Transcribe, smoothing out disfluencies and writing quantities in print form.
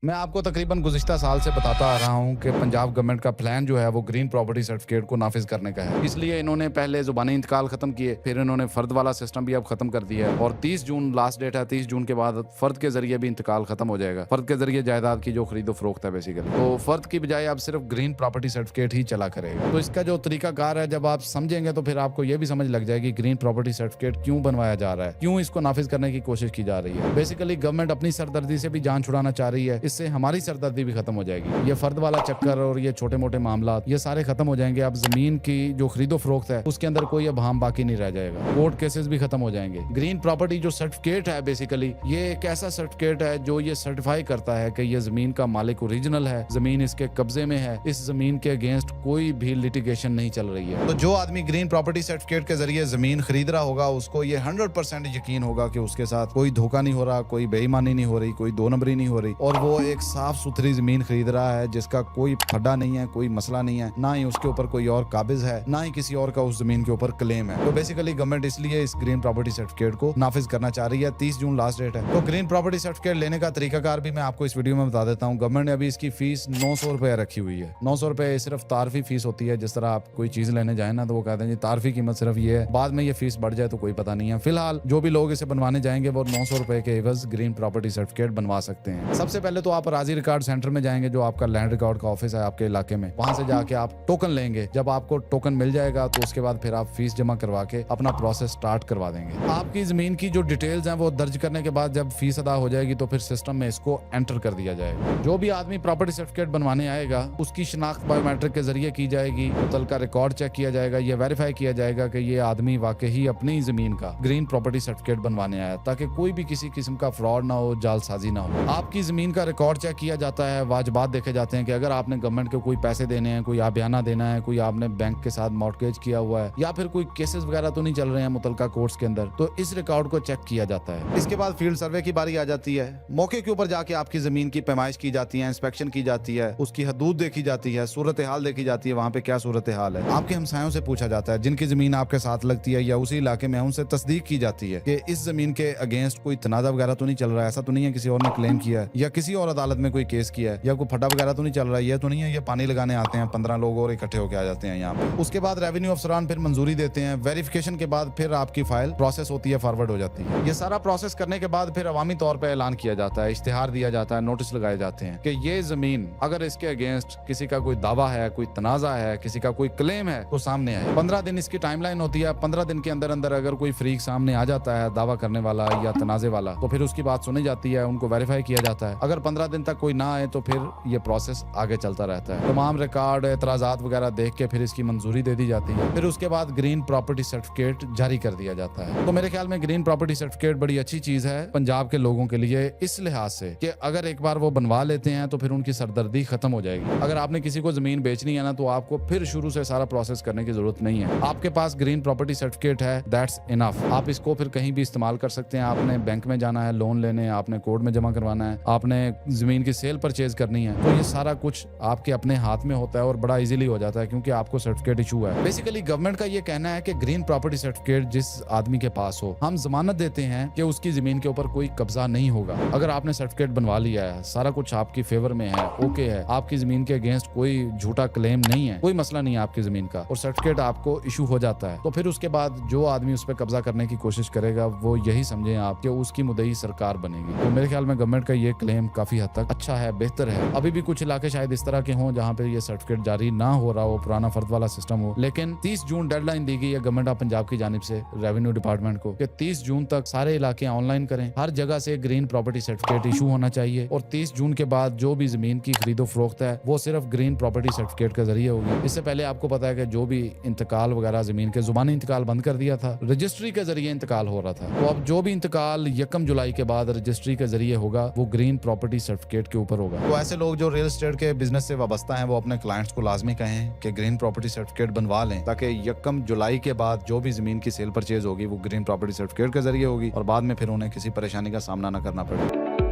मैं आपको तकरीबन गुज़िश्ता साल से बताता आ रहा हूँ कि पंजाब गवर्नमेंट का प्लान जो है वो ग्रीन प्रॉपर्टी सर्टिफिकेट को नाफिज करने का है। इसलिए इन्होंने पहले ज़ुबानी इंतकाल ख़त्म किए, फिर इन्होंने फ़र्द वाला सिस्टम भी अब ख़त्म कर दिया है और 30 जून लास्ट डेट है। 30 जून के बाद फ़र्द के ज़रिए भी इंतकाल ख़त्म हो जाएगा। फ़र्द के ज़रिए जायदाद की जो खरीदो फरोख्त है बेसिकली, तो फ़र्द की बजाय अब सिर्फ ग्रीन प्रॉपर्टी सर्टिफिकेट ही चला करेगा। तो इसका जो तरीकाकार है, जब आप समझेंगे तो फिर आपको ये भी समझ लग जाएगी ग्रीन प्रॉपर्टी सर्टिफिकेट क्यों बनवाया जा रहा है, क्यों इसको नाफिज करने की कोशिश की जा रही है। बेसिकली गवर्नमेंट अपनी सरदर्दी से भी जान छुड़ाना चाह रही है, इससे हमारी सरदर्दी भी खत्म हो जाएगी। ये फर्द वाला चक्कर और ये छोटे मोटे मामला ये सारे खत्म हो जाएंगे। अब जमीन की जो खरीदो फरोख्त है उसके अंदर कोई अब हाम बाकी नहीं रह जाएगा। कोर्ट केसेस भी खत्म हो जाएंगे। ग्रीन प्रॉपर्टी जो सर्टिफिकेट है बेसिकली ये एक ऐसा सर्टिफिकेट है जो ये सर्टिफाई करता है कि ये जमीन का मालिक ओरिजिनल है, जमीन इसके कब्जे में है, इस जमीन के अगेंस्ट कोई भी लिटिगेशन नहीं चल रही है। तो जो आदमी ग्रीन प्रॉपर्टी सर्टिफिकेट के जरिए जमीन खरीद रहा होगा उसको ये 100% यकीन होगा कि उसके साथ कोई धोखा नहीं हो रहा, कोई बेईमानी नहीं हो रही, कोई दो नंबरी नहीं हो रही और वो एक साफ सुथरी जमीन खरीद रहा है जिसका कोई फड्डा नहीं है, कोई मसला नहीं है, ना ही उसके ऊपर कोई और काबिज है, ना ही किसी और का उस जमीन के ऊपर क्लेम है। तो बेसिकली गवर्नमेंट इसलिए इस ग्रीन प्रॉपर्टी सर्टिफिकेट को नाफिज करना चाह रही है। 30 जून लास्ट डेट है। तो ग्रीन प्रॉपर्टी सर्टिफिकेट लेने का तरीकाकार भी मैं आपको इस वीडियो में बता देता हूँ। गवर्नमेंट ने अभी इसकी फीस 900 रुपए रखी हुई है। 900 रुपए सिर्फ तारफी फीस होती है। जिस तरह आप कोई चीज लेने जाए ना तो वो कहते हैं जी तारफी कीमत सिर्फ ये है, बाद में ये फीस बढ़ जाए तो कोई पता नहीं है। फिलहाल जो भी लोग इसे बनवाने जाएंगे वो 900 रुपए के एवज ग्रीन प्रॉपर्टी सर्टिफिकेट बनवा सकते हैं। सबसे पहले तो आप राजी रिकॉर्ड सेंटर में जाएंगे, जो आपका लैंड रिकॉर्ड का ऑफिस है आपके इलाके में। वहां से जाके आप टोकन लेंगे। जब आपको टोकन मिल जाएगा तो उसके बाद फिर आप फीस जमा करवा के अपना प्रोसेस स्टार्ट करवा देंगे। आपकी जमीन की जो डिटेल्स हैं वो दर्ज करने के बाद जब फीस अदा हो जाएगी तो फिर सिस्टम में इसको एंटर कर दिया जाएगा। जो भी आदमी प्रॉपर्टी सर्टिफिकेट बनवाने आएगा उसकी शिनाख्त बायोमेट्रिक के जरिए की जाएगी। मुतल का रिकॉर्ड चेक किया जाएगा, ये वेरीफाई किया जाएगा कि ये आदमी वाकई अपनी जमीन का ग्रीन प्रॉपर्टी सर्टिफिकेट बनवाने आया, ताकि कोई भी किसी किस्म का फ्रॉड ना हो, जालसाजी ना हो। आपकी जमीन का रिकॉर्ड चेक किया जाता है, वाजबात देखे जाते हैं कि अगर आपने गवर्नमेंट को कोई पैसे देने हैं, कोई आबियाना देना है, कोई आपने बैंक के साथ मॉर्टगेज किया हुआ है या फिर कोई केसेस वगैरह तो नहीं चल रहे हैं मुतलका कोर्ट्स के अंदर, तो इस रिकॉर्ड को चेक किया जाता है। इसके बाद फील्ड सर्वे की बारी आ जाती है। मौके के ऊपर जाके आपकी जमीन की पैमाइश की जाती है, इंस्पेक्शन की जाती है, उसकी हदूद देखी जाती है, सूरत हाल देखी जाती है, वहाँ पे क्या सूरत हाल है। आपके हमसायों से पूछा जाता है जिनकी जमीन आपके साथ लगती है या उसी इलाके में, उनसे तस्दीक की जाती है कि इस जमीन के अगेंस्ट कोई तनाजा वगैरह तो नहीं चल रहा है, ऐसा तो नहीं है किसी और ने क्लेम किया है या किसी और अदालत में कोई केस किया है या कोई फटा वगैरह तो नहीं चल रहा है, ये तो नहीं है ये पानी लगाने आते हैं 15 लोग और इकट्ठे होकर आ जाते हैं यहाँ पे। उसके बाद रेवेन्यू अफसरान फिर मंजूरी देते हैं। वेरिफिकेशन के बाद फिर आपकी फाइल प्रोसेस होती है, फॉरवर्ड हो जाती है। ये सारा प्रोसेस करने के बाद फिर अवामी तौर पर ऐलान किया जाता है, इश्तिहार दिया जाता है, नोटिस लगाए जाते हैं कि ये जमीन अगर इसके अगेंस्ट किसी का कोई दावा है, कोई तनाजा है, किसी का कोई क्लेम है तो सामने आए। 15 दिन इसकी टाइमलाइन होती है। 15 दिन के अंदर अंदर अगर कोई फ्रीक सामने आ जाता है, दावा करने वाला या तनाजे वाला, तो फिर उसकी बात सुनी जाती है, उनको वेरीफाई किया जाता है। अगर 15 दिन तक कोई ना आए तो फिर ये प्रोसेस आगे चलता रहता है। तमाम रिकॉर्ड, एतराजात वगैरह देख के फिर इसकी मंजूरी दे दी जाती है। फिर उसके बाद ग्रीन प्रॉपर्टी सर्टिफिकेट जारी कर दिया जाता है। तो मेरे ख्याल में ग्रीन प्रॉपर्टी सर्टिफिकेट बड़ी अच्छी चीज है पंजाब के लोगों के लिए, इस लिहाज से कि अगर एक बार वो बनवा लेते हैं तो फिर उनकी सरदर्दी खत्म हो जाएगी। अगर आपने किसी को जमीन बेचनी है ना तो आपको फिर शुरू से सारा प्रोसेस करने की जरूरत नहीं है। आपके पास ग्रीन प्रॉपर्टी सर्टिफिकेट है, दैट्स इनफ। आप इसको फिर कहीं भी इस्तेमाल कर सकते हैं। आपने बैंक में जाना है लोन लेने, आपने कोर्ट में जमा करवाना है, आपने जमीन की सेल परचेज करनी है, तो ये सारा कुछ आपके अपने हाथ में होता है और बड़ा इजीली हो जाता है क्योंकि आपको सर्टिफिकेट इशू है। बेसिकली गवर्नमेंट का ये कहना है कि ग्रीन प्रॉपर्टी सर्टिफिकेट जिस आदमी के पास हो, हम जमानत देते हैं कि उसकी जमीन के ऊपर कोई कब्जा नहीं होगा। अगर आपने सर्टिफिकेट बनवा लिया है, सारा कुछ आपकी फेवर में है, ओके है, आपकी जमीन के अगेंस्ट कोई झूठा क्लेम नहीं है, कोई मसला नहीं है आपकी जमीन का, और सर्टिफिकेट आपको इशू हो जाता है, तो फिर उसके बाद जो आदमी उस पर कब्जा करने की कोशिश करेगा वो यही समझे आप कि उसकी मुद्दई सरकार बनेगी। तो मेरे ख्याल में गवर्नमेंट का ये क्लेम काफी हद तक अच्छा है, बेहतर है। अभी भी कुछ इलाके शायद इस तरह के हों जहाँ पे ये सर्टिफिकेट जारी ना हो रहा हो, पुराना फर्द वाला सिस्टम हो, लेकिन 30 जून डेडलाइन दी गई है गवर्नमेंट ऑफ पंजाब की जानिब से रेवेन्यू डिपार्टमेंट को कि 30 जून तक सारे इलाके ऑनलाइन करें, हर जगह से ग्रीन प्रॉपर्टी सर्टिफिकेट इशू होना चाहिए और 30 जून के बाद जो भी जमीन की खरीदो फरोख्त है वो सिर्फ ग्रीन प्रॉपर्टी सर्टिफिकेट के जरिए होगी। इससे पहले आपको पता है कि जो भी इंतकाल वगैरह जमीन के जुबानी इंतकाल बंद कर दिया था, रजिस्ट्री के जरिए इंतकाल हो रहा था। तो अब जो भी इंतकाल 1 जुलाई के बाद रजिस्ट्री के जरिए होगा वो ग्रीन प्रॉपर्टी सर्टिफिकेट के ऊपर होगा। तो ऐसे लोग जो रियल एस्टेट के बिजनेस से वाबस्ता हैं वो अपने क्लाइंट्स को लाजमी कहें कि ग्रीन प्रॉपर्टी सर्टिफिकेट बनवा लें, ताकि 1 जुलाई के बाद जो भी जमीन की सेल परचेज होगी वो ग्रीन प्रॉपर्टी सर्टिफिकेट के जरिए होगी और बाद में फिर उन्हें किसी परेशानी का सामना न करना पड़े।